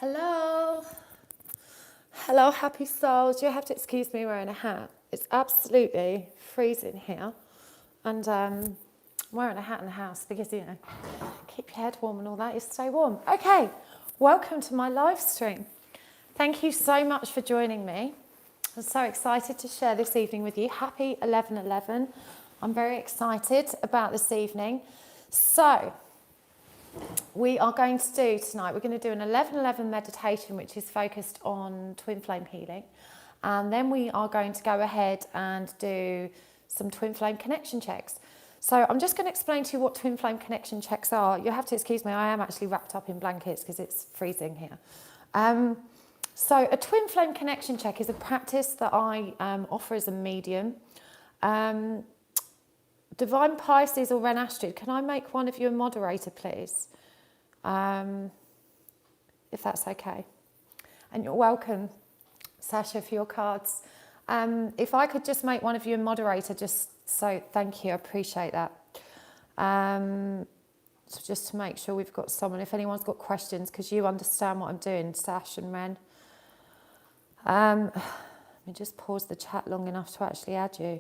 Hello. Hello, happy souls. You have to excuse me wearing a hat. It's absolutely freezing here. And I'm wearing a hat in the house because, keep your head warm and all that, you stay warm. Okay, welcome to my live stream. Thank you so much for joining me. I'm so excited to share this evening with you. Happy 11/11. I'm very excited about this evening. So, we are going to do tonight, we're going to do an 11/11 meditation which is focused on twin flame healing, and then we are going to go ahead and do some twin flame connection checks. So I'm just going to explain to you what twin flame connection checks are. You have to excuse me, I am actually wrapped up in blankets because it's freezing here. So a twin flame connection check is a practice that I offer as a medium. Divine Pisces or Ren Astrid, can I make one of you a moderator, please? If that's okay. And you're welcome, Sasha, for your cards. If I could just make one of you a moderator, just so, thank you, I appreciate that. So just to make sure we've got someone, if anyone's got questions, because you understand what I'm doing, Sash and Ren. Let me just pause the chat long enough to actually add you.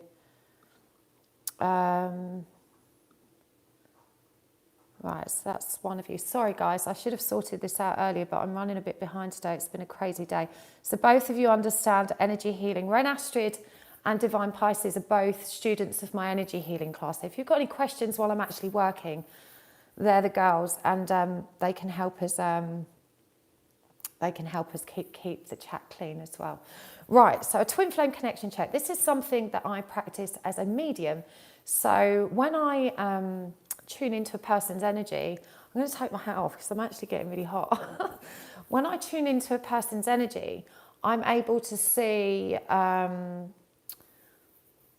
Right, so that's one of you. Sorry guys, I should have sorted this out earlier, but I'm running a bit behind today. It's been a crazy day. So both of you understand energy healing. Ren Astrid and Divine Pisces are both students of my energy healing class. So if you've got any questions while I'm actually working, they're the girls, and they can help us. Keep the chat clean as well. Right, so a twin flame connection check. This is something that I practice as a medium. So when I tune into a person's energy, I'm going to take my hat off because I'm actually getting really hot. When I tune into a person's energy, I'm able to see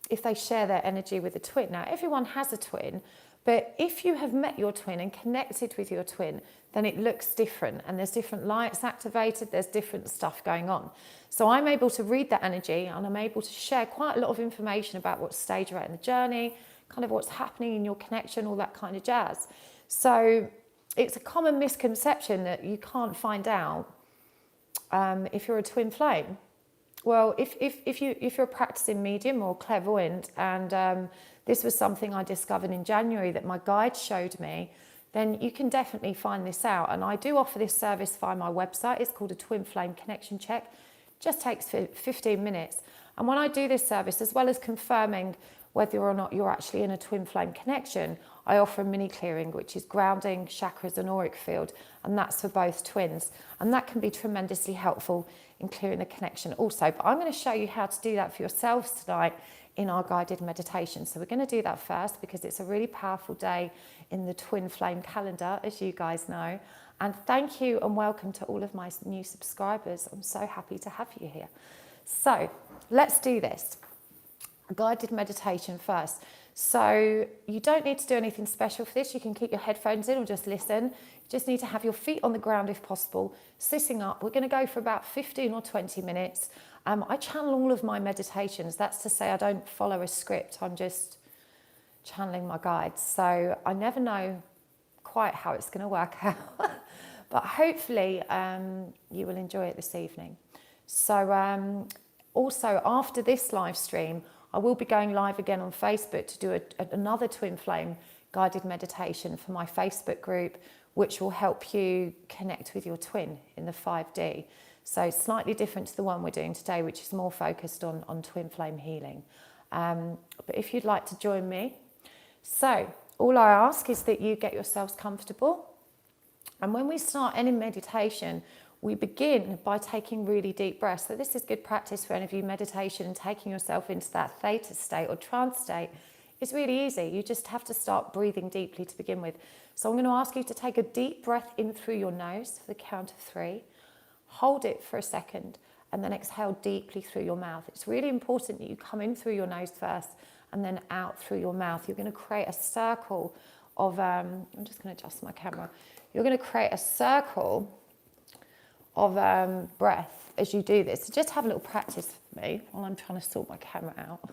if they share their energy with a twin. Now, everyone has a twin, but if you have met your twin and connected with your twin, then it looks different, and there's different lights activated, there's different stuff going on. So I'm able to read that energy, and I'm able to share quite a lot of information about what stage you're at in the journey, kind of what's happening in your connection, all that kind of jazz. So it's a common misconception that you can't find out if you're a twin flame. Well, if you're a practicing medium or clairvoyant, and this was something I discovered in January that my guide showed me, then you can definitely find this out. And I do offer this service via my website. It's called a twin flame connection check. It just takes 15 minutes. And when I do this service, as well as confirming whether or not you're actually in a twin flame connection, I offer a mini clearing, which is grounding, chakras and auric field, and that's for both twins. And that can be tremendously helpful in clearing the connection also. But I'm going to show you how to do that for yourselves tonight in our guided meditation. So we're going to do that first because it's a really powerful day in the twin flame calendar, as you guys know. And thank you and welcome to all of my new subscribers. I'm so happy to have you here. So let's do this. A guided meditation first. So you don't need to do anything special for this. You can keep your headphones in or just listen. You just need to have your feet on the ground if possible, sitting up. We're going to go for about 15 or 20 minutes. I channel all of my meditations. That's to say I don't follow a script. I'm just channeling my guides. So I never know quite how it's going to work out. But hopefully you will enjoy it this evening. So also after this live stream, I will be going live again on Facebook to do another twin flame guided meditation for my Facebook group, which will help you connect with your twin in the 5D. So slightly different to the one we're doing today, which is more focused on twin flame healing. But if you'd like to join me. So all I ask is that you get yourselves comfortable. And when we start any meditation, we begin by taking really deep breaths. So this is good practice for any of you. Meditation and taking yourself into that theta state or trance state is really easy. You just have to start breathing deeply to begin with. So I'm going to ask you to take a deep breath in through your nose for the count of 3. Hold it for a second and then exhale deeply through your mouth. It's really important that you come in through your nose first and then out through your mouth. You're going to create a circle of, I'm just going to adjust my camera. You're going to create a circle of breath as you do this. So just have a little practice for me while I'm trying to sort my camera out.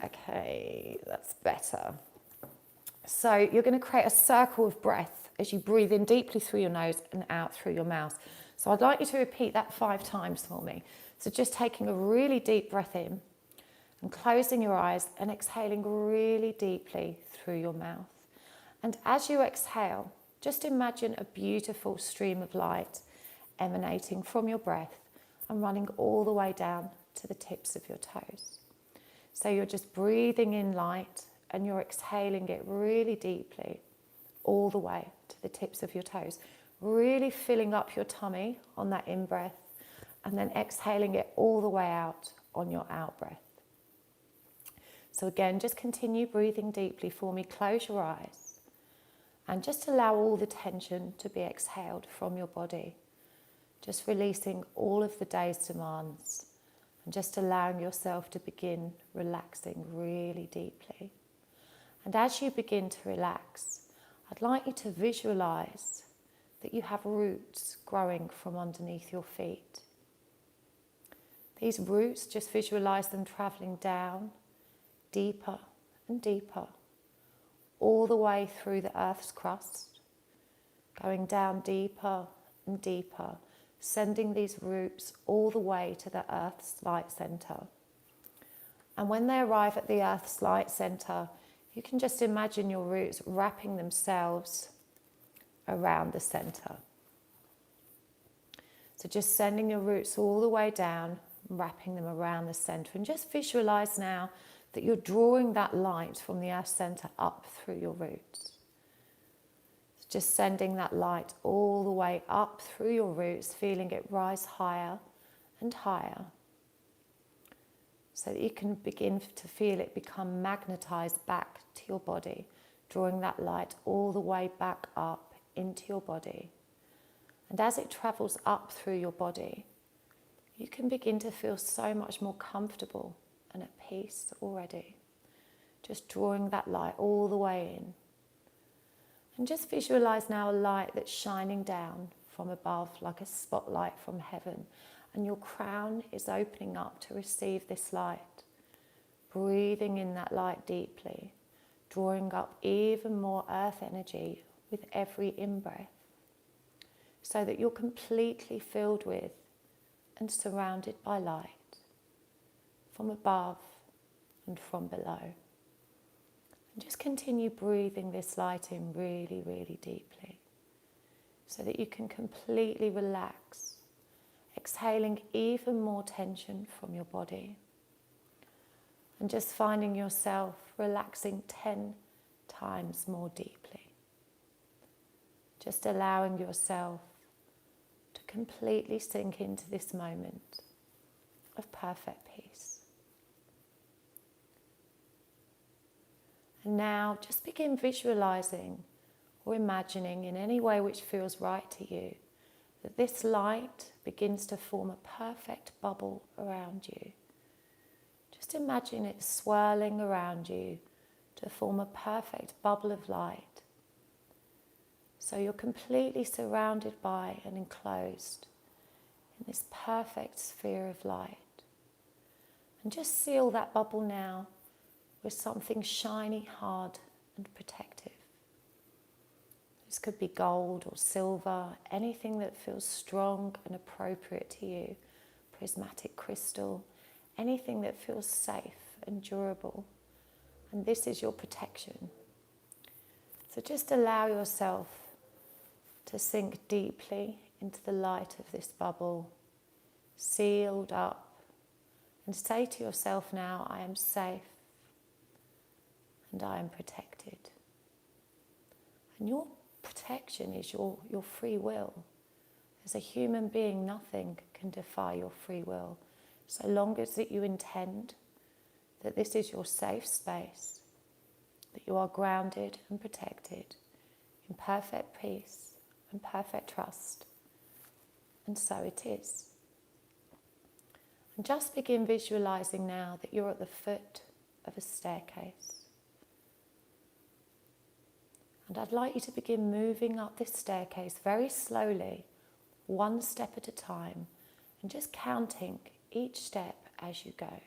Okay, that's better. So you're going to create a circle of breath as you breathe in deeply through your nose and out through your mouth. So I'd like you to repeat that 5 times for me. So just taking a really deep breath in and closing your eyes and exhaling really deeply through your mouth. And as you exhale, just imagine a beautiful stream of light emanating from your breath and running all the way down to the tips of your toes. So you're just breathing in light and you're exhaling it really deeply all the way to the tips of your toes, really filling up your tummy on that in-breath and then exhaling it all the way out on your out-breath. So again, just continue breathing deeply for me. Close your eyes and just allow all the tension to be exhaled from your body. Just releasing all of the day's demands and just allowing yourself to begin relaxing really deeply. And as you begin to relax, I'd like you to visualize that you have roots growing from underneath your feet. These roots, just visualize them traveling down, deeper and deeper, all the way through the earth's crust, going down deeper and deeper, sending these roots all the way to the earth's light center. And when they arrive at the earth's light center, you can just imagine your roots wrapping themselves around the center. So just sending your roots all the way down, wrapping them around the center, and just visualize now that you're drawing that light from the earth center up through your roots. Just sending that light all the way up through your roots, feeling it rise higher and higher, so that you can begin to feel it become magnetized back to your body, drawing that light all the way back up into your body. And as it travels up through your body, you can begin to feel so much more comfortable and at peace already. Just drawing that light all the way in. And just visualize now a light that's shining down from above like a spotlight from heaven. And your crown is opening up to receive this light. Breathing in that light deeply, drawing up even more earth energy with every in-breath, so that you're completely filled with and surrounded by light from above and from below. And just continue breathing this light in really, really deeply, so that you can completely relax, exhaling even more tension from your body. And just finding yourself relaxing 10 times more deeply. Just allowing yourself to completely sink into this moment of perfect peace. And now just begin visualizing or imagining in any way which feels right to you that this light begins to form a perfect bubble around you. Just imagine it swirling around you to form a perfect bubble of light. So you're completely surrounded by and enclosed in this perfect sphere of light. And just seal that bubble now with something shiny, hard and protective. This could be gold or silver, anything that feels strong and appropriate to you. Prismatic crystal, anything that feels safe and durable. And this is your protection. So just allow yourself to sink deeply into the light of this bubble, sealed up, and say to yourself now, I am safe and I am protected. And your protection is your free will. As a human being, nothing can defy your free will, so long as that you intend that this is your safe space, that you are grounded and protected in perfect peace and perfect trust. And so it is. And just begin visualizing now that you're at the foot of a staircase. And I'd like you to begin moving up this staircase very slowly, one step at a time, and just counting each step as you go.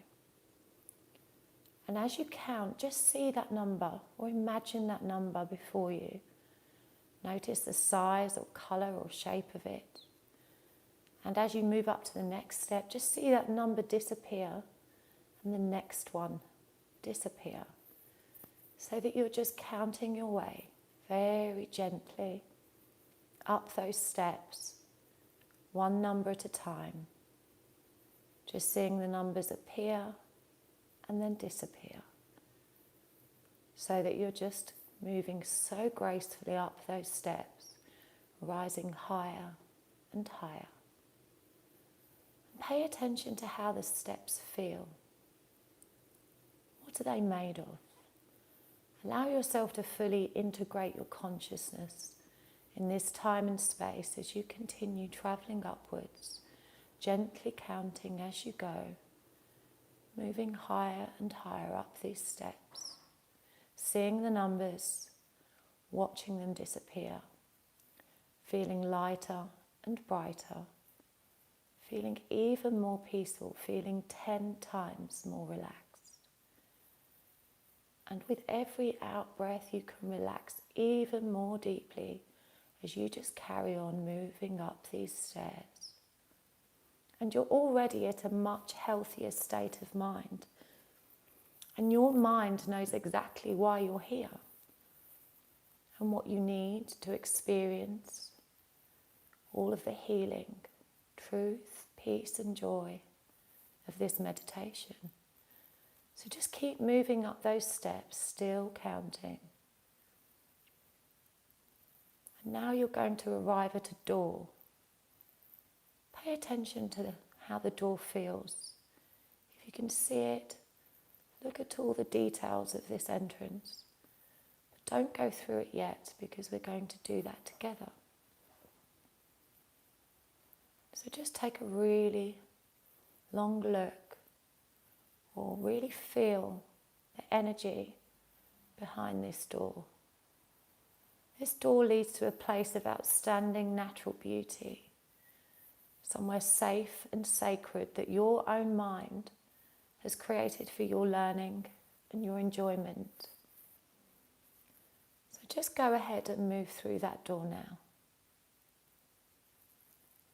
And as you count, just see that number or imagine that number before you. Notice the size or colour or shape of it. And as you move up to the next step, just see that number disappear and the next one disappear. So that you're just counting your way very gently up those steps, one number at a time. Just seeing the numbers appear and then disappear. So that you're just moving so gracefully up those steps, rising higher and higher. Pay attention to how the steps feel. What are they made of? Allow yourself to fully integrate your consciousness in this time and space as you continue travelling upwards, gently counting as you go, moving higher and higher up these steps, seeing the numbers, watching them disappear, feeling lighter and brighter, feeling even more peaceful, feeling 10 times more relaxed. And with every out-breath, you can relax even more deeply as you just carry on moving up these stairs. And you're already at a much healthier state of mind. And your mind knows exactly why you're here and what you need to experience all of the healing, truth, peace and joy of this meditation. So just keep moving up those steps, still counting. And now you're going to arrive at a door. Pay attention to how the door feels. If you can see it, look at all the details of this entrance. But don't go through it yet because we're going to do that together. So just take a really long look or really feel the energy behind this door. This door leads to a place of outstanding natural beauty, somewhere safe and sacred that your own mind has created for your learning and your enjoyment. So just go ahead and move through that door now.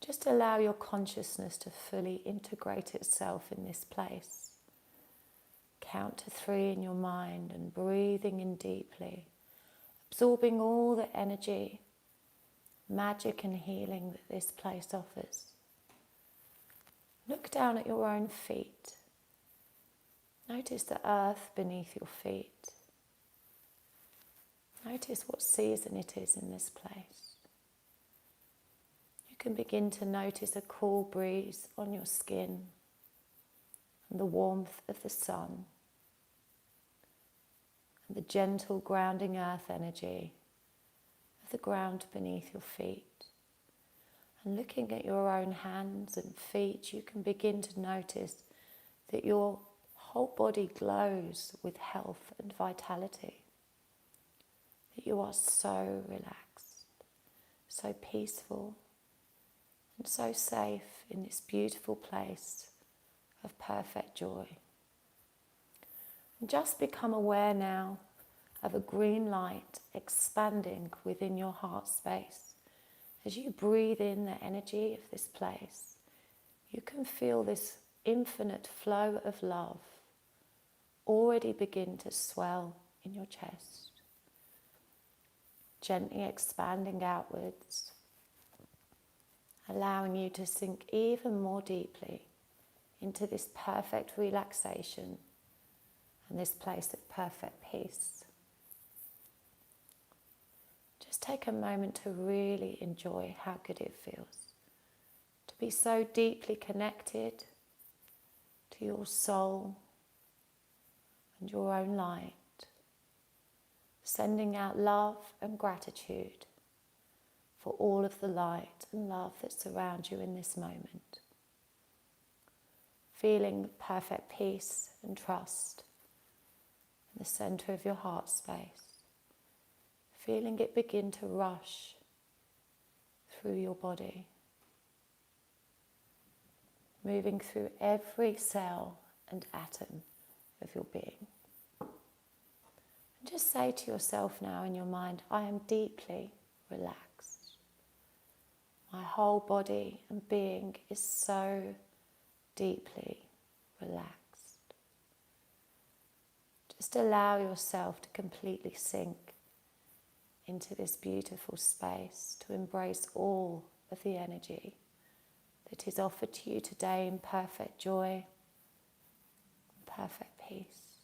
Just allow your consciousness to fully integrate itself in this place. Count to 3 in your mind and breathing in deeply, absorbing all the energy, magic and healing that this place offers. Look down at your own feet. Notice the earth beneath your feet. Notice what season it is in this place. You can begin to notice a cool breeze on your skin and the warmth of the sun and the gentle grounding earth energy of the ground beneath your feet. And looking at your own hands and feet, you can begin to notice that your whole body glows with health and vitality. That you are so relaxed, so peaceful, and so safe in this beautiful place of perfect joy. And just become aware now of a green light expanding within your heart space. As you breathe in the energy of this place, you can feel this infinite flow of love already begin to swell in your chest, gently expanding outwards, allowing you to sink even more deeply into this perfect relaxation and this place of perfect peace. Just take a moment to really enjoy how good it feels to be so deeply connected to your soul and your own light, sending out love and gratitude for all of the light and love that surrounds you in this moment. Feeling perfect peace and trust in the center of your heart space. Feeling it begin to rush through your body, moving through every cell and atom of your being. And just say to yourself now in your mind, I am deeply relaxed. My whole body and being is so deeply relaxed. Just allow yourself to completely sink into this beautiful space, to embrace all of the energy that is offered to you today in perfect joy, perfect peace.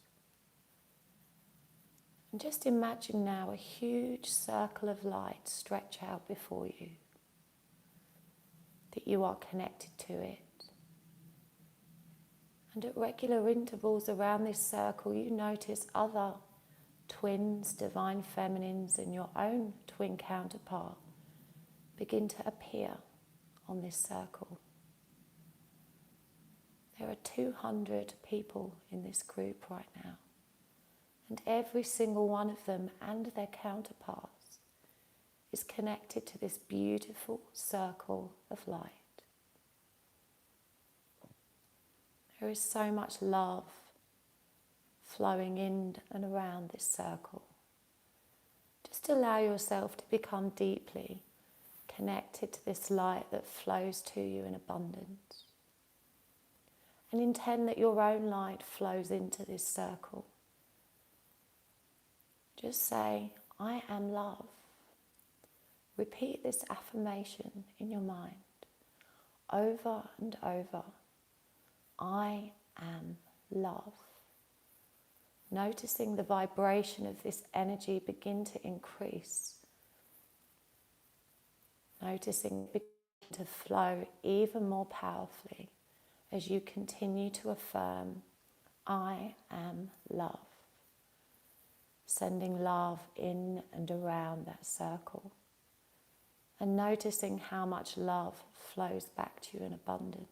And just imagine now a huge circle of light stretch out before you, that you are connected to it. And at regular intervals around this circle, you notice other twins, divine feminines, and your own twin counterpart begin to appear on this circle. There are 200 people in this group right now, and every single one of them and their counterparts is connected to this beautiful circle of light. There is so much love flowing in and around this circle. Just allow yourself to become deeply connected to this light that flows to you in abundance. And intend that your own light flows into this circle. Just say, I am love. Repeat this affirmation in your mind over and over. I am love. Noticing the vibration of this energy begin to increase. Noticing it begin to flow even more powerfully as you continue to affirm, I am love. Sending love in and around that circle. And noticing how much love flows back to you in abundance.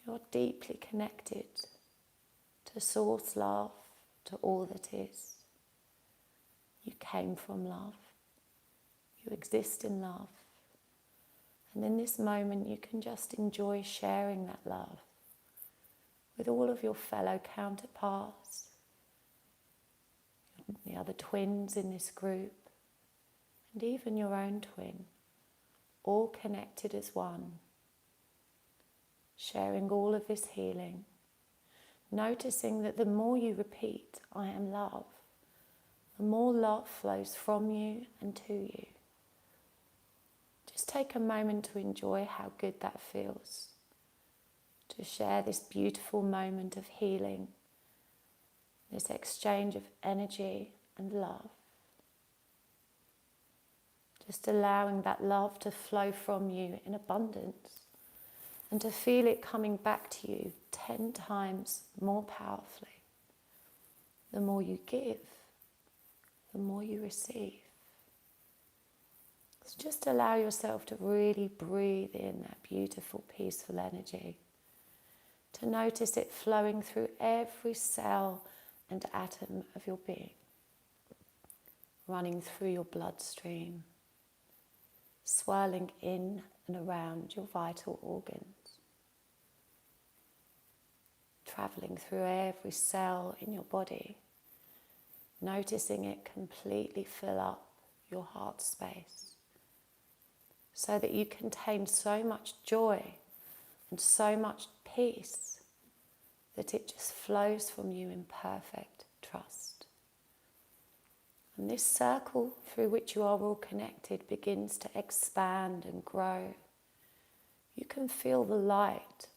You're deeply connected to source love, to all that is. You came from love. You exist in love. And in this moment you can just enjoy sharing that love with all of your fellow counterparts, the other twins in this group, and even your own twin, all connected as one, sharing all of this healing, noticing that the more you repeat, I am love, the more love flows from you and to you. Just take a moment to enjoy how good that feels, to share this beautiful moment of healing, this exchange of energy and love. Just allowing that love to flow from you in abundance and to feel it coming back to you 10 times more powerfully. The more you give, the more you receive. So just allow yourself to really breathe in that beautiful, peaceful energy, to notice it flowing through every cell and atom of your being, running through your bloodstream, swirling in and around your vital organs, travelling through every cell in your body, noticing it completely fill up your heart space, so that you contain so much joy and so much peace that it just flows from you in perfect trust. And this circle through which you are all connected begins to expand and grow. You can feel the light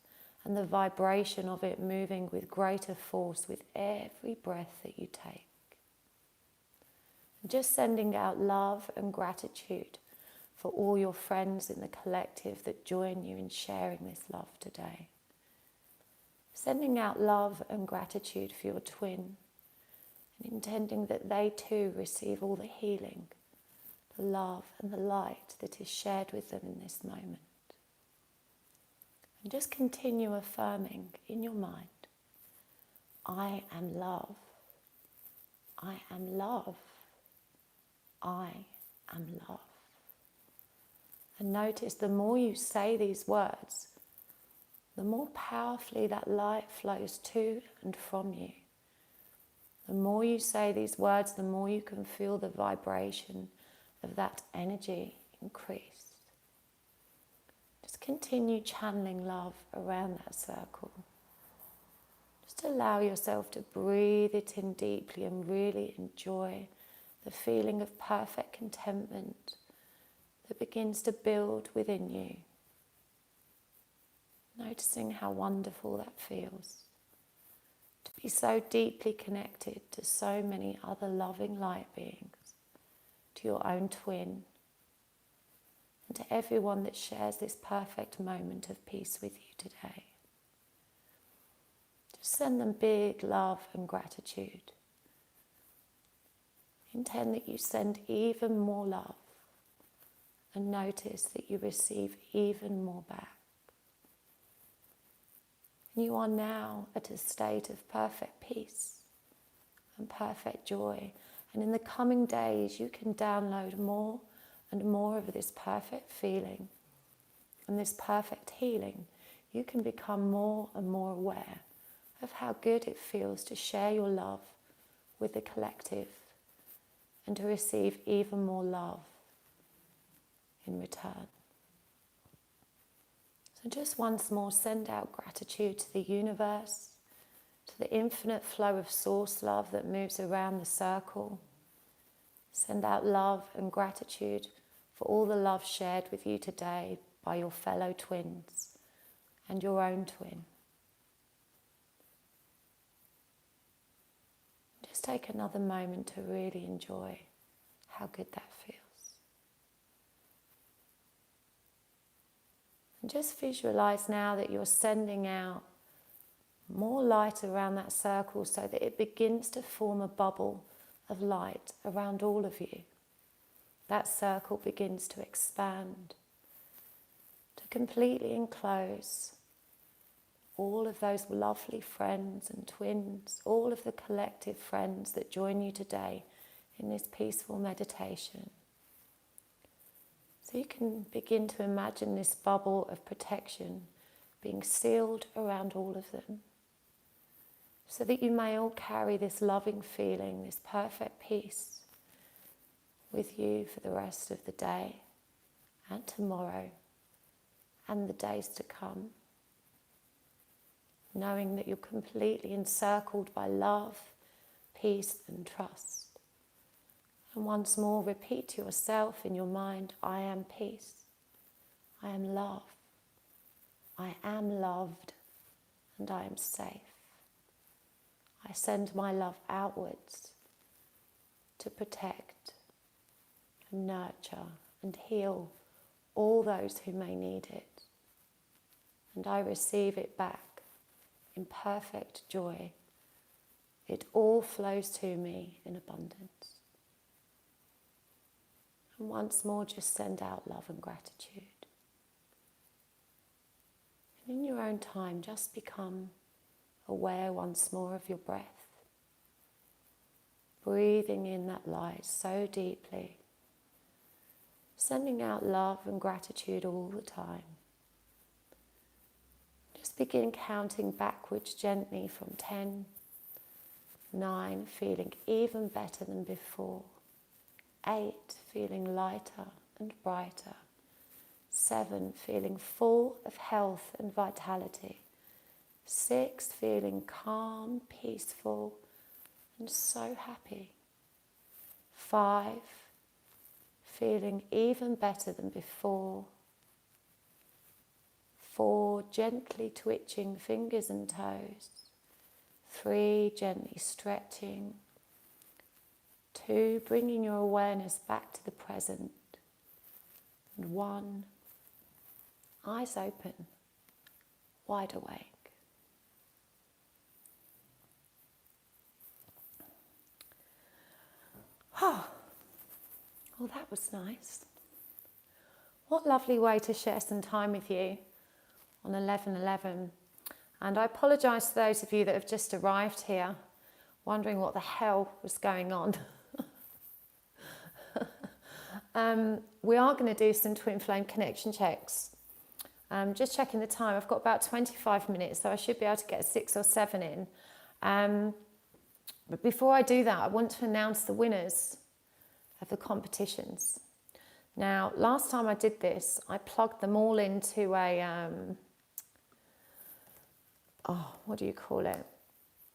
and the vibration of it moving with greater force with every breath that you take. And just sending out love and gratitude for all your friends in the collective that join you in sharing this love today. Sending out love and gratitude for your twin, and intending that they too receive all the healing, the love and the light that is shared with them in this moment. And just continue affirming in your mind, I am love. I am love. I am love. And notice the more you say these words, the more powerfully that light flows to and from you. The more you say these words, the more you can feel the vibration of that energy increase. Just continue channeling love around that circle. Just allow yourself to breathe it in deeply and really enjoy the feeling of perfect contentment that begins to build within you. Noticing how wonderful that feels. To be so deeply connected to so many other loving light beings, to your own twin, and to everyone that shares this perfect moment of peace with you today. Just send them big love and gratitude. Intend that you send even more love and notice that you receive even more back. And you are now at a state of perfect peace and perfect joy. And in the coming days, you can download more and more of this perfect feeling and this perfect healing. You can become more and more aware of how good it feels to share your love with the collective and to receive even more love in return. So just once more, send out gratitude to the universe, to the infinite flow of source love that moves around the circle. Send out love and gratitude for all the love shared with you today by your fellow twins and your own twin. Just take another moment to really enjoy how good that feels. And just visualize now that you're sending out more light around that circle so that it begins to form a bubble of light around all of you. That circle begins to expand, to completely enclose all of those lovely friends and twins, all of the collective friends that join you today in this peaceful meditation. So you can begin to imagine this bubble of protection being sealed around all of them, so that you may all carry this loving feeling, this perfect peace with you for the rest of the day and tomorrow and the days to come, knowing that you're completely encircled by love, peace and trust. And once more, repeat to yourself in your mind, I am peace, I am love, I am loved, and I am safe. I send my love outwards to protect and nurture and heal all those who may need it. And I receive it back in perfect joy. It all flows to me in abundance. And once more, just send out love and gratitude. And in your own time, just become aware once more of your breath. Breathing in that light so deeply. Sending out love and gratitude all the time. Just begin counting backwards gently from 10, 9, feeling even better than before. 8, feeling lighter and brighter. 7, feeling full of health and vitality. 6, feeling calm, peaceful, and so happy. 5, feeling even better than before. 4, gently twitching fingers and toes. 3, gently stretching. 2, bringing your awareness back to the present. And 1, eyes open, wide awake. Oh, well, that was nice. What lovely way to share some time with you on 11/11. And I apologise to those of you that have just arrived here, wondering what the hell was going on. We are going to do some twin flame connection checks. Just checking the time. I've got about 25 minutes, so I should be able to get 6 or 7 in. But before I do that, I want to announce the winners of the competitions. Now, last time I did this, I plugged them all into a, what do you call it?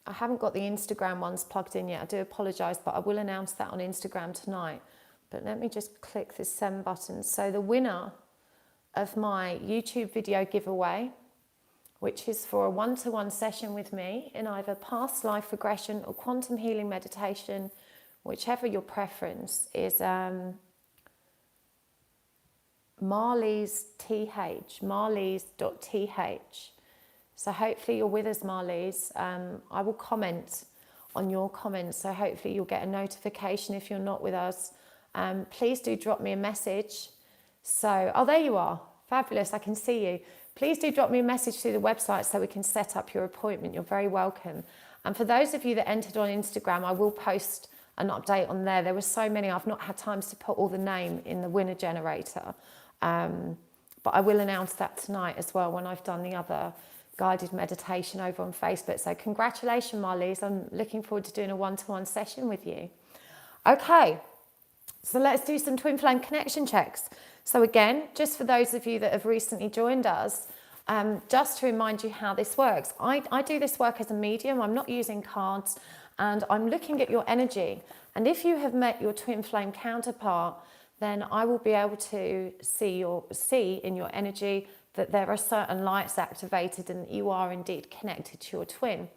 I haven't got the Instagram ones plugged in yet. I do apologise, but I will announce that on Instagram tonight. But let me just click this send button. So the winner of my YouTube video giveaway, which is for a one-to-one session with me in either past life regression or quantum healing meditation, whichever your preference, is Marlies.th. So hopefully you're with us, Marlies. I will comment on your comments, so hopefully you'll get a notification if you're not with us. Please do drop me a message. So, oh, there you are. Fabulous, I can see you. Please do drop me a message through the website so we can set up your appointment. You're very welcome. And for those of you that entered on Instagram, I will post an update on there. There were so many, I've not had time to put all the name in the winner generator. But I will announce that tonight as well when I've done the other guided meditation over on Facebook. So congratulations, Marlies. I'm looking forward to doing a one-to-one session with you. Okay, so let's do some twin flame connection checks. So again, just for those of you that have recently joined us, just to remind you how this works. I do this work as a medium. I'm not using cards, and I'm looking at your energy. And if you have met your twin flame counterpart, then I will be able to see in your energy that there are certain lights activated and that you are indeed connected to your twin.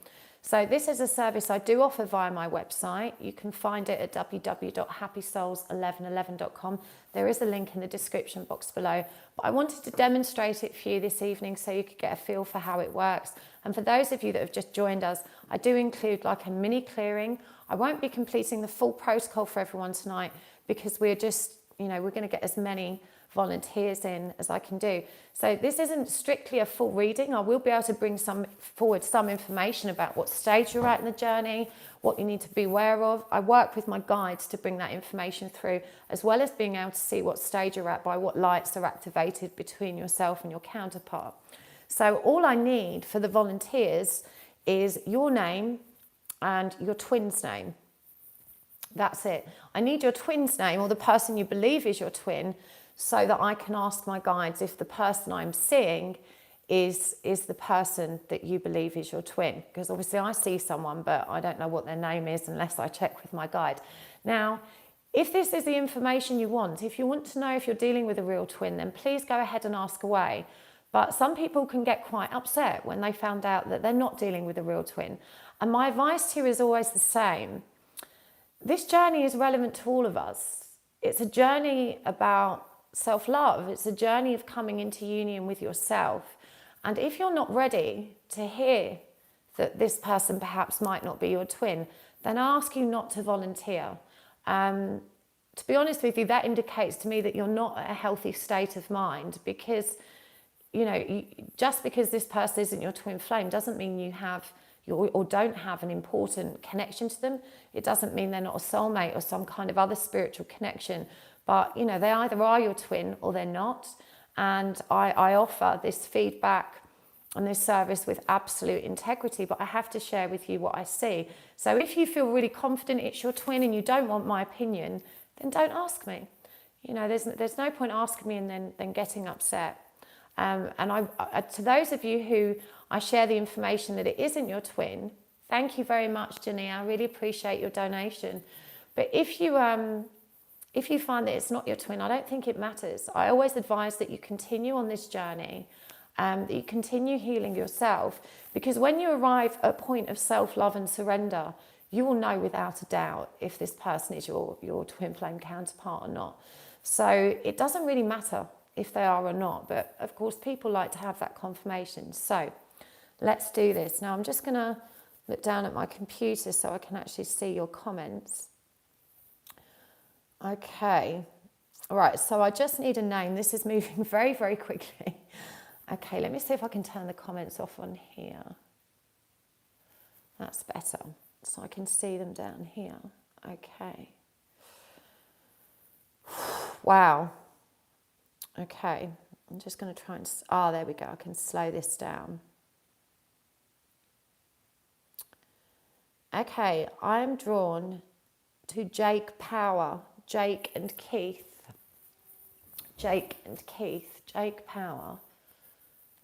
So this is a service I do offer via my website. You can find it at www.happysouls1111.com. There is a link in the description box below. But I wanted to demonstrate it for you this evening so you could get a feel for how it works. And for those of you that have just joined us, I do include like a mini clearing. I won't be completing the full protocol for everyone tonight because we're just, we're going to get as many volunteers in as I can do. So this isn't strictly a full reading. I will be able to bring forward some information about what stage you're at in the journey, what you need to be aware of. I work with my guides to bring that information through, as well as being able to see what stage you're at by what lights are activated between yourself and your counterpart. So all I need for the volunteers is your name and your twin's name. That's it. I need your twin's name, or the person you believe is your twin, so that I can ask my guides if the person I'm seeing is the person that you believe is your twin. Because obviously I see someone, but I don't know what their name is unless I check with my guide. Now, if this is the information you want, if you want to know if you're dealing with a real twin, then please go ahead and ask away. But some people can get quite upset when they found out that they're not dealing with a real twin. And my advice to you is always the same. This journey is relevant to all of us. It's a journey about self-love. It's a journey of coming into union with yourself. And if you're not ready to hear that this person perhaps might not be your twin, then I ask you not to volunteer. To be honest with you, that indicates to me that you're not at a healthy state of mind, because, just because this person isn't your twin flame doesn't mean you have or don't have an important connection to them. It doesn't mean they're not a soulmate or some kind of other spiritual connection. But, they either are your twin or they're not. And I offer this feedback and this service with absolute integrity, but I have to share with you what I see. So if you feel really confident it's your twin and you don't want my opinion, then don't ask me. There's no point asking me and then getting upset. And I, to those of you who I share the information that it isn't your twin, thank you very much, Jenny. I really appreciate your donation. But if you find that it's not your twin, I don't think it matters. I always advise that you continue on this journey, that you continue healing yourself, because when you arrive at a point of self-love and surrender, you will know without a doubt if this person is your twin flame counterpart or not. So it doesn't really matter if they are or not, but of course people like to have that confirmation. So let's do this. Now I'm just going to look down at my computer so I can actually see your comments. Okay, all right, so I just need a name. This is moving very, very quickly. Okay, let me see if I can turn the comments off on here. That's better, so I can see them down here. Okay. Wow. Okay, I'm just going to try and... there we go. I can slow this down. Okay, I'm drawn to Jake Power, Jake and Keith. Jake and Keith, Jake Power,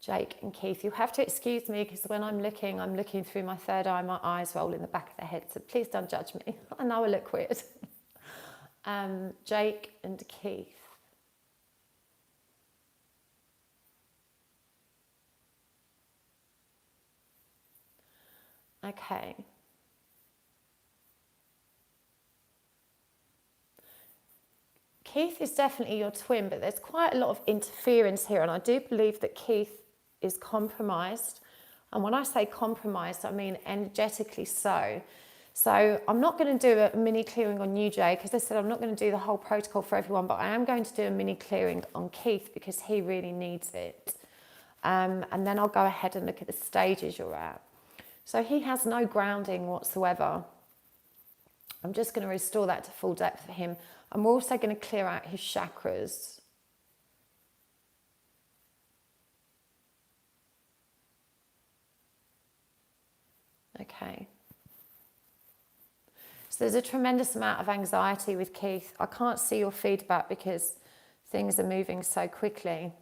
Jake and Keith. You have to excuse me because when I'm looking through my third eye, my eyes roll in the back of the head, so please don't judge me. I know I look weird. Jake and Keith. Okay. Keith is definitely your twin, but there's quite a lot of interference here, and I do believe that Keith is compromised. And when I say compromised, I mean energetically so. So I'm not going to do a mini clearing on you, Jay, because I said I'm not going to do the whole protocol for everyone, but I am going to do a mini clearing on Keith because he really needs it. And then I'll go ahead and look at the stages you're at. So he has no grounding whatsoever. I'm just going to restore that to full depth for him. And we're also going to clear out his chakras. Okay. So there's a tremendous amount of anxiety with Keith. I can't see your feedback because things are moving so quickly.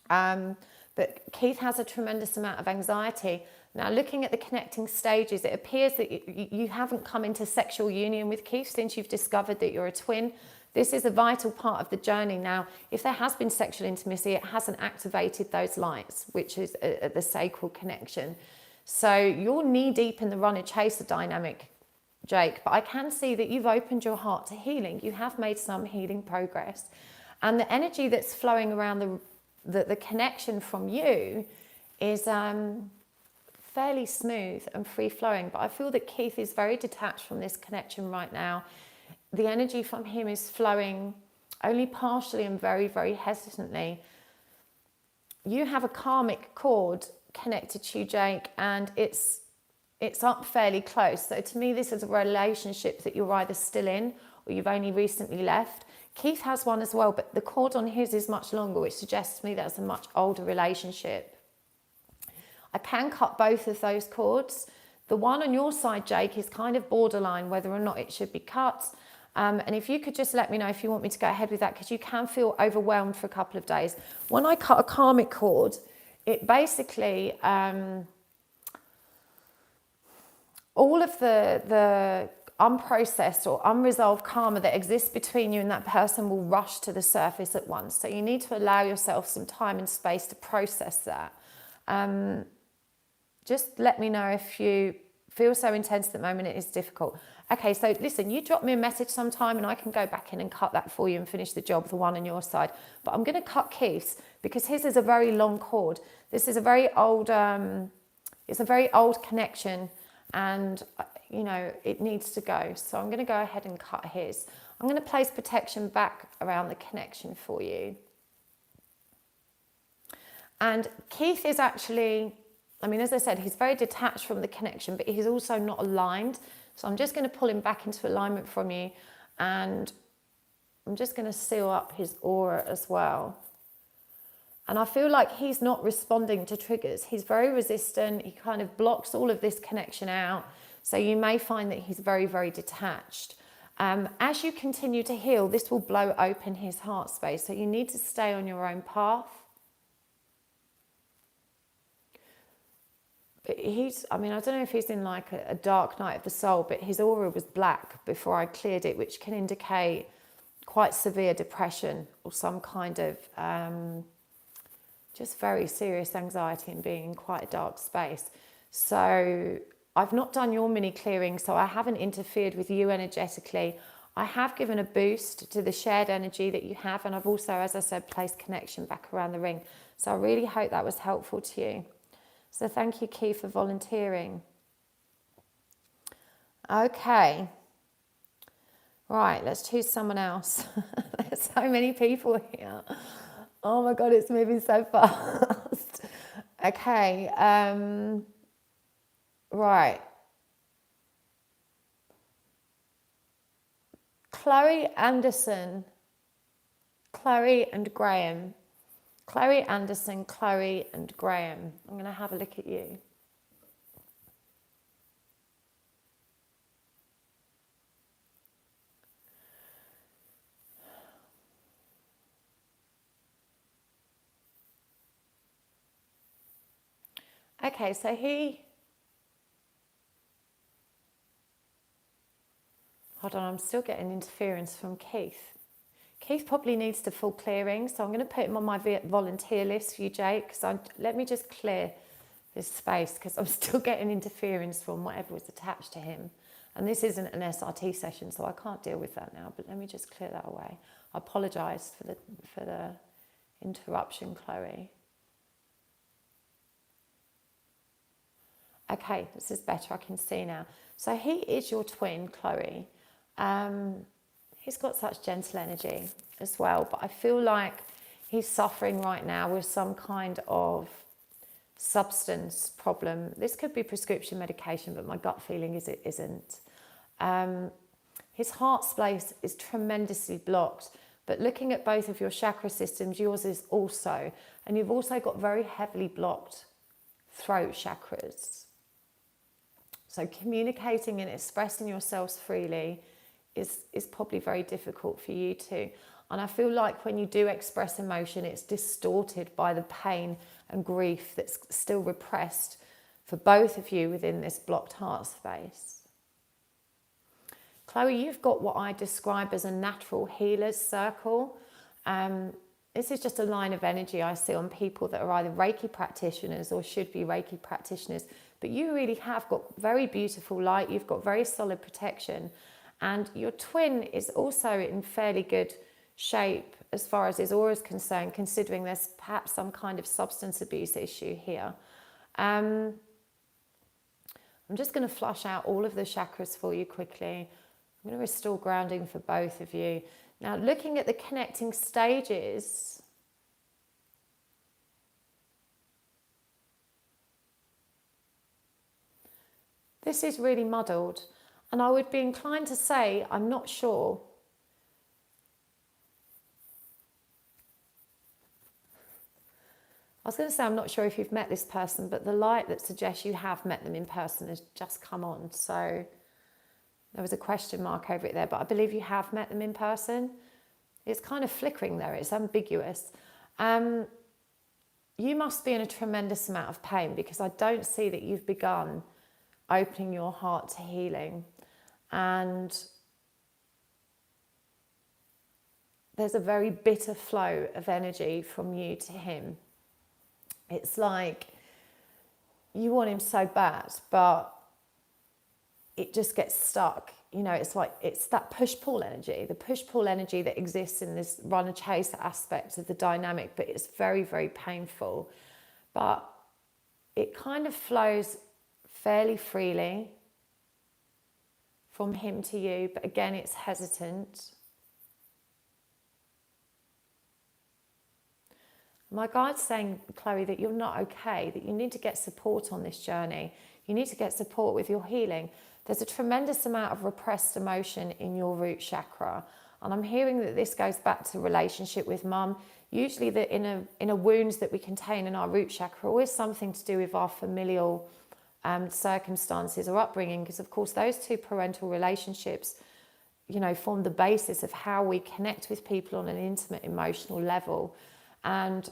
But Keith has a tremendous amount of anxiety. Now, looking at the connecting stages, it appears that you haven't come into sexual union with Keith since you've discovered that you're a twin. This is a vital part of the journey. Now, if there has been sexual intimacy, it hasn't activated those lights, which is the sacral connection. So you're knee deep in the runner-chaser dynamic, Jake, but I can see that you've opened your heart to healing. You have made some healing progress. And the energy that's flowing around the connection from you is fairly smooth and free-flowing, but I feel that Keith is very detached from this connection right now. The energy from him is flowing only partially and very, very hesitantly. You have a karmic cord connected to you, Jake, and it's up fairly close. So to me, this is a relationship that you're either still in or you've only recently left. Keith has one as well, but the cord on his is much longer, which suggests to me that's a much older relationship. I can cut both of those cords. The one on your side, Jake, is kind of borderline whether or not it should be cut. And if you could just let me know if you want me to go ahead with that, because you can feel overwhelmed for a couple of days. When I cut a karmic cord, it basically, all of the unprocessed or unresolved karma that exists between you and that person will rush to the surface at once. So you need to allow yourself some time and space to process that. Just let me know if you feel so intense at the moment it is difficult. Okay, so listen, you drop me a message sometime and I can go back in and cut that for you and finish the job, the one on your side. But I'm going to cut Keith's because his is a very long cord. This is a very old, it's a very old connection and, you know, it needs to go. So I'm going to go ahead and cut his. I'm going to place protection back around the connection for you. And Keith is actually, I mean, as I said, he's very detached from the connection, but he's also not aligned. So I'm just going to pull him back into alignment from you, and I'm just going to seal up his aura as well. And I feel like he's not responding to triggers. He's very resistant. He kind of blocks all of this connection out. So you may find that he's very, very detached. As you continue to heal, this will blow open his heart space. So you need to stay on your own path. I mean, I don't know if he's in like a dark night of the soul, but his aura was black before I cleared it, which can indicate quite severe depression or some kind of just very serious anxiety and being in quite a dark space. So I've not done your mini clearing, so I haven't interfered with you energetically. I have given a boost to the shared energy that you have, and I've also, as I said, placed connection back around the ring. So I really hope that was helpful to you. So thank you, Keith, for volunteering. Okay. Right, let's choose someone else. There's so many people here. Oh my God, it's moving so fast. Okay. Right. Chloe Anderson. Chloe and Graham. Chloe Anderson, Chloe and Graham. I'm going to have a look at you. Okay, so hold on, I'm still getting interference from Keith. Keith probably needs to full clearing, so I'm going to put him on my volunteer list for you, Jake. So let me just clear this space because I'm still getting interference from whatever was attached to him. And this isn't an SRT session, so I can't deal with that now. But let me just clear that away. I apologise for the interruption, Chloe. Okay, this is better. I can see now. So he is your twin, Chloe. He's got such gentle energy as well, but I feel like he's suffering right now with some kind of substance problem. This could be prescription medication, but my gut feeling is it isn't. His heart space is tremendously blocked, but looking at both of your chakra systems, yours is also, and you've also got very heavily blocked throat chakras. So communicating and expressing yourselves freely is probably very difficult for you too. And I feel like when you do express emotion, it's distorted by the pain and grief that's still repressed for both of you within this blocked heart space. Chloe, you've got what I describe as a natural healer's circle. This is just a line of energy I see on people that are either Reiki practitioners or should be Reiki practitioners. But you really have got very beautiful light. You've got very solid protection. And your twin is also in fairly good shape as far as his aura is concerned, considering there's perhaps some kind of substance abuse issue here. I'm just going to flush out all of the chakras for you quickly. I'm going to restore grounding for both of you. Now, looking at the connecting stages, this is really muddled. And I would be inclined to say, I'm not sure. I was going to say, I'm not sure if you've met this person, but the light that suggests you have met them in person has just come on. So there was a question mark over it there, but I believe you have met them in person. It's kind of flickering there. It's ambiguous. You must be in a tremendous amount of pain because I don't see that you've begun opening your heart to healing. And there's a very bitter flow of energy from you to him. It's like you want him so bad, but it just gets stuck. You know, it's like it's that push-pull energy, the push-pull energy that exists in this runner-chase aspect of the dynamic, but it's very, very painful. But it kind of flows fairly freely from him to you, but again, it's hesitant. My guide's saying, Chloe, that you're not okay, that you need to get support on this journey. You need to get support with your healing. There's a tremendous amount of repressed emotion in your root chakra. And I'm hearing that this goes back to relationship with mum. Usually the inner wounds that we contain in our root chakra are always something to do with our familial circumstances or upbringing, because of course those two parental relationships, you know, form the basis of how we connect with people on an intimate emotional level. And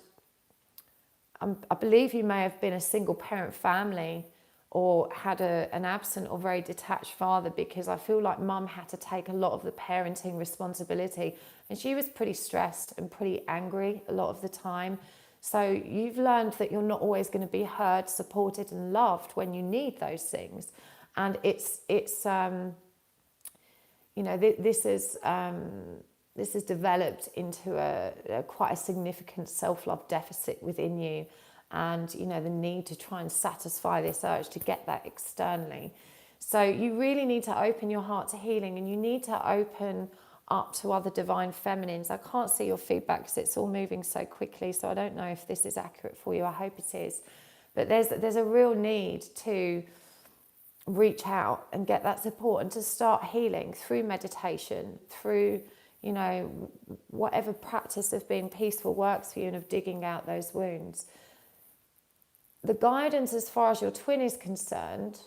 I believe you may have been a single parent family or had an absent or very detached father, because I feel like mum had to take a lot of the parenting responsibility, and she was pretty stressed and pretty angry a lot of the time. So you've learned that you're not always going to be heard, supported and loved when you need those things. And it's you know, this has developed into a quite a significant self-love deficit within you, and you know, the need to try and satisfy this urge to get that externally. So you really need to open your heart to healing, and you need to open up to other divine feminines. I can't see your feedback because it's all moving so quickly, so I don't know if this is accurate for you. I hope it is. But there's a real need to reach out and get that support and to start healing through meditation, through, you know, whatever practice of being peaceful works for you and of digging out those wounds. The guidance as far as your twin is concerned,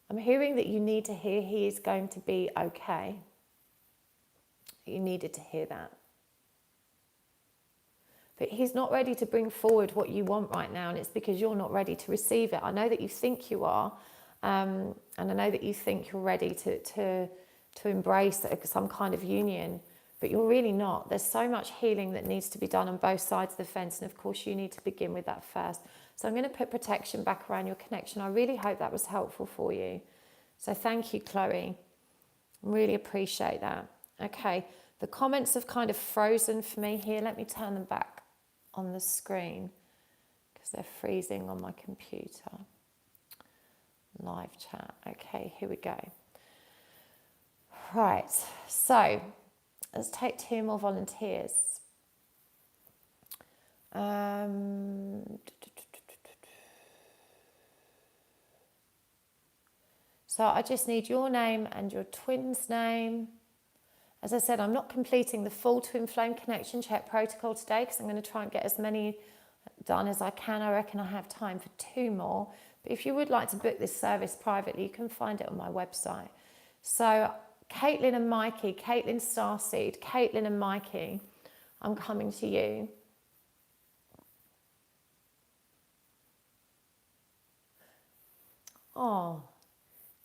I'm hearing that you need to hear he is going to be okay. You needed to hear that. but he's not ready to bring forward what you want right now, and it's because you're not ready to receive it. I know that you think you are, and I know that you think you're ready to embrace some kind of union, but you're really not. There's so much healing that needs to be done on both sides of the fence, and of course you need to begin with that first. So I'm going to put protection back around your connection. I really hope that was helpful for you. So thank you, Chloe. Really appreciate that. Okay, the comments have kind of frozen for me here. Let me turn them back on the screen because they're freezing on my computer. Live chat. Okay, here we go. Right, so let's take 2 more volunteers. So I just need your name and your twin's name. As I said, I'm not completing the full twin flame connection check protocol today because I'm going to try and get as many done as I can. I reckon I have time for 2 more. But if you would like to book this service privately, you can find it on my website. So Caitlin and Mikey, Caitlin Starseed, Caitlin and Mikey, I'm coming to you. Oh,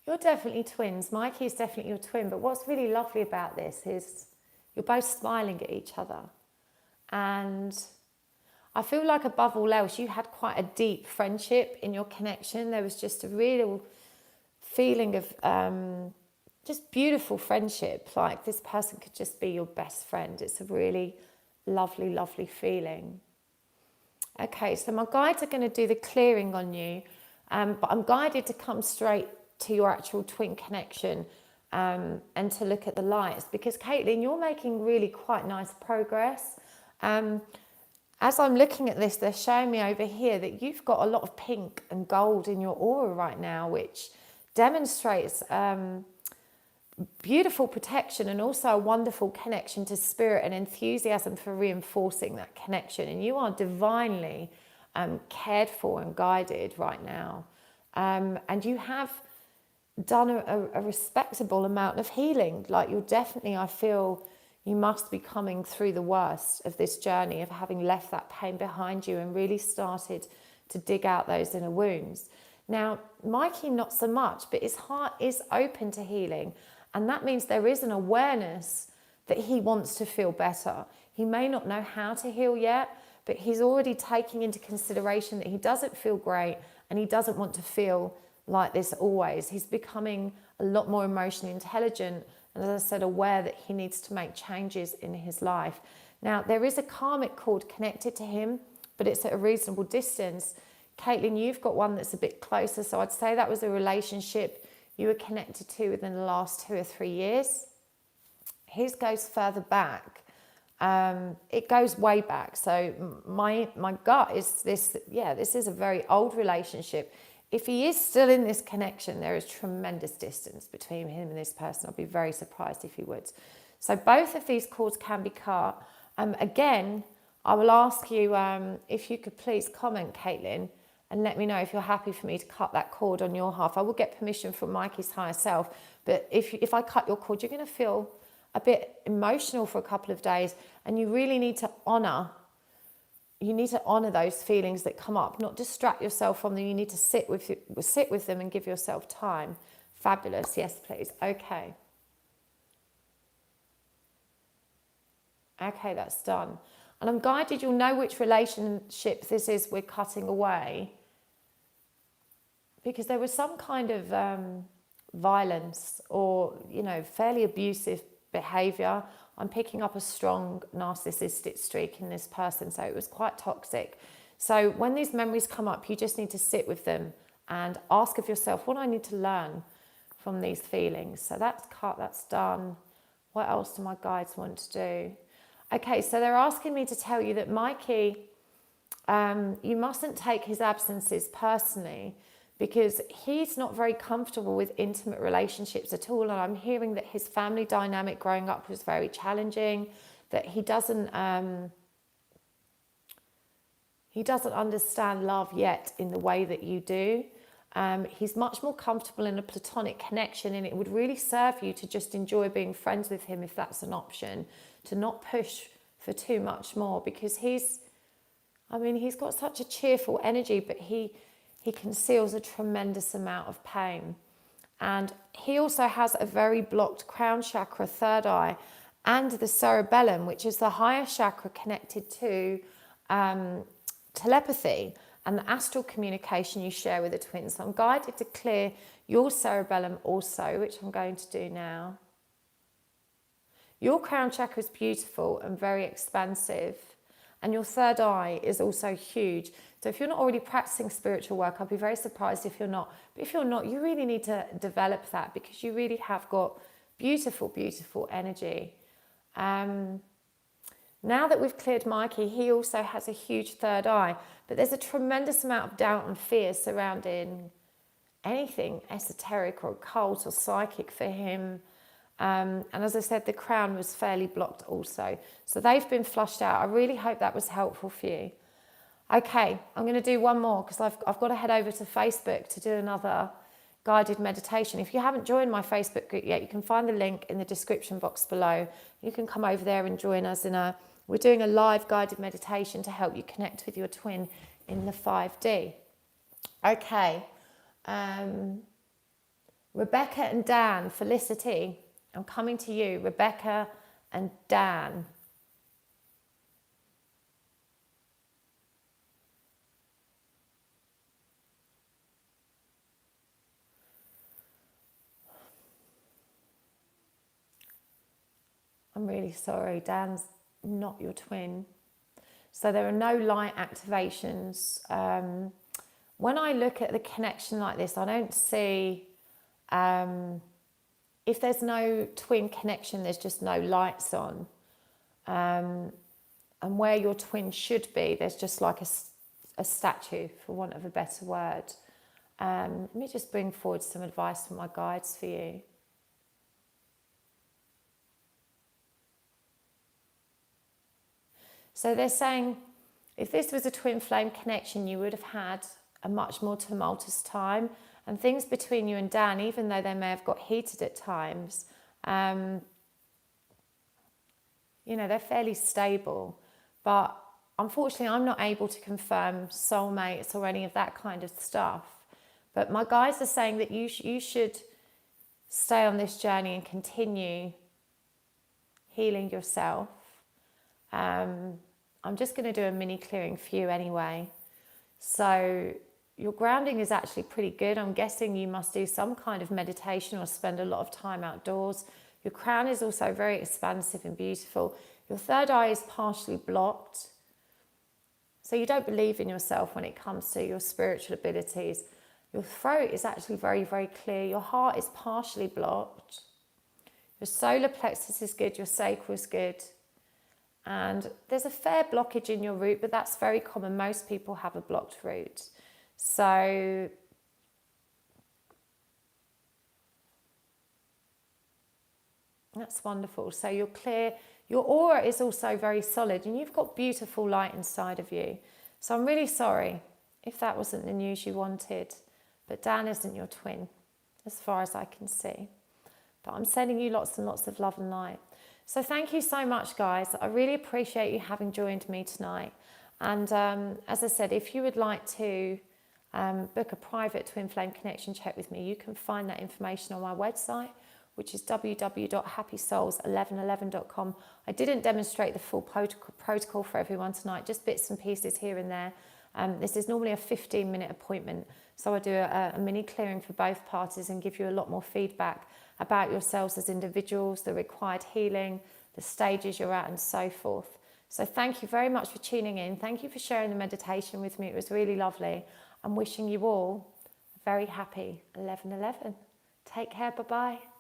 you're definitely twins. Mikey is definitely your twin. But what's really lovely about this is you're both smiling at each other. And I feel like above all else, you had quite a deep friendship in your connection. There was just a real feeling of just beautiful friendship. Like this person could just be your best friend. It's a really lovely, lovely feeling. Okay, so my guides are going to do the clearing on you. But I'm guided to come straight to your actual twin connection and to look at the lights. Because Caitlin, you're making really quite nice progress. As I'm looking at this, they're showing me over here that you've got a lot of pink and gold in your aura right now, which demonstrates beautiful protection and also a wonderful connection to spirit and enthusiasm for reinforcing that connection. And you are divinely cared for and guided right now. And you have done a respectable amount of healing. Like you're definitely, I feel, you must be coming through the worst of this journey of having left that pain behind you and really started to dig out those inner wounds. Now, Mikey, not so much, but his heart is open to healing. And that means there is an awareness that he wants to feel better. He may not know how to heal yet, but he's already taking into consideration that he doesn't feel great and he doesn't want to feel like this always. He's becoming a lot more emotionally intelligent and, as I said, aware that he needs to make changes in his life. Now, there is a karmic cord connected to him, but it's at a reasonable distance. Caitlin, you've got one that's a bit closer, so I'd say that was a relationship you were connected to within the last 2 or 3 years. His goes further back. It goes way back. So my gut is this, yeah, this is a very old relationship. If he is still in this connection, there is tremendous distance between him and this person. I'd be very surprised if he would. So both of these cords can be cut. Again, I will ask you if you could please comment, Caitlin, and let me know if you're happy for me to cut that cord on your half. I will get permission from Mikey's higher self, but if I cut your cord, you're going to feel a bit emotional for a couple of days, and you really need to honor. You need to honor those feelings that come up, not distract yourself from them. You need to sit with them and give yourself time. Fabulous. Yes, please. Okay. Okay, that's done. And I'm guided, you'll know which relationship this is we're cutting away, because there was some kind of violence or, fairly abusive behavior. I'm picking up a strong narcissistic streak in this person, so it was quite toxic. So when these memories come up, you just need to sit with them and ask of yourself, what do I need to learn from these feelings? So that's cut, that's done. What else do my guides want to do? Okay, so they're asking me to tell you that Mikey, you mustn't take his absences personally, because he's not very comfortable with intimate relationships at all. And I'm hearing that his family dynamic growing up was very challenging, that he doesn't understand love yet in the way that you do. He's much more comfortable in a platonic connection, and it would really serve you to just enjoy being friends with him if that's an option, to not push for too much more, because he's I mean, he's got such a cheerful energy, but he conceals a tremendous amount of pain. And he also has a very blocked crown chakra, third eye, and the cerebellum, which is the higher chakra connected to telepathy and the astral communication you share with the twins. So I'm guided to clear your cerebellum also, which I'm going to do now. Your crown chakra is beautiful and very expansive, and your third eye is also huge. So if you're not already practicing spiritual work, I'll be very surprised if you're not. But if you're not, you really need to develop that, because you really have got beautiful, beautiful energy. Now that we've cleared Mikey, he also has a huge third eye, but there's a tremendous amount of doubt and fear surrounding anything esoteric or occult or psychic for him. And as I said, the crown was fairly blocked also. So they've been flushed out. I really hope that was helpful for you. Okay, I'm going to do one more, because I've got to head over to Facebook to do another guided meditation. If you haven't joined my Facebook group yet, you can find the link in the description box below. You can come over there and join us we're doing a live guided meditation to help you connect with your twin in the 5D. Okay, Rebecca and Dan, Felicity, I'm coming to you, Rebecca and Dan. I'm really sorry, Dan's not your twin. So there are no light activations. When I look at the connection like this, I don't see, if there's no twin connection, there's just no lights on. And where your twin should be, there's just like a statue, for want of a better word. Let me just bring forward some advice from my guides for you. So they're saying, if this was a twin flame connection, you would have had a much more tumultuous time, and things between you and Dan, even though they may have got heated at times, they're fairly stable. But unfortunately, I'm not able to confirm soulmates or any of that kind of stuff. But my guides are saying that you should stay on this journey and continue healing yourself. I'm just going to do a mini clearing for you anyway. So your grounding is actually pretty good. I'm guessing you must do some kind of meditation or spend a lot of time outdoors. Your crown is also very expansive and beautiful. Your third eye is partially blocked. So you don't believe in yourself when it comes to your spiritual abilities. Your throat is actually very, very clear. Your heart is partially blocked. Your solar plexus is good. Your sacral is good. And there's a fair blockage in your root, but that's very common. Most people have a blocked root. So that's wonderful. So you're clear. Your aura is also very solid, and you've got beautiful light inside of you. So I'm really sorry if that wasn't the news you wanted, but Dan isn't your twin, as far as I can see. But I'm sending you lots and lots of love and light. So thank you so much, guys. I really appreciate you having joined me tonight. And as I said, if you would like to book a private twin flame connection check with me, you can find that information on my website, which is www.happysouls1111.com. I didn't demonstrate the full protocol for everyone tonight, just bits and pieces here and there. This is normally a 15-minute appointment, so I do a mini clearing for both parties and give you a lot more feedback about yourselves as individuals, the required healing, the stages you're at, and so forth. So thank you very much for tuning in. Thank you for sharing the meditation with me. It was really lovely. I'm wishing you all a very happy 11/11. Take care. Bye-bye.